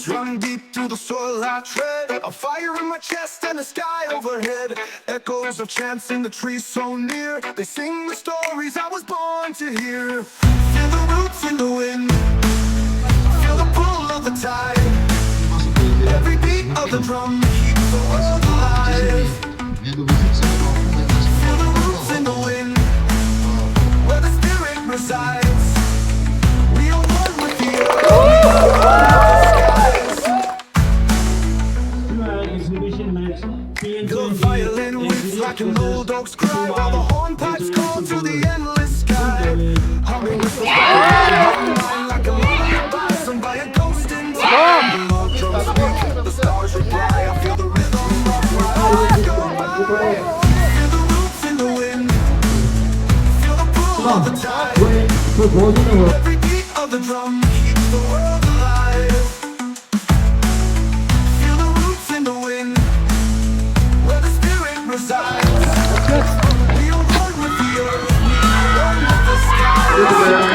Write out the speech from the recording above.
drum beat through the soil I tread. A fire in my chest and the sky overhead. Echoes of chants in the trees so near. They sing the stories I was born to hear. Feel the roots in the wind. Feel the pull of the tide. Every beat of the drum keeps the world alive. Feel the roots in the wind, where the spirit resides. We are one with the earth, the skies. Exhibition match. The violin whips like an old dog's cry, while the hornpipes call to the endless sky. Humming with the mind like a lullaby sung by a ghost in time. The love drums speak, the stars reply. I feel the rhythm of life go by. Feel the roots in the wind. Feel the pull of the tide. Every beat of the drum keeps the world alive. Feel the roots in the wind, where the spirit resides. We are one with the earth, we are one with the sky.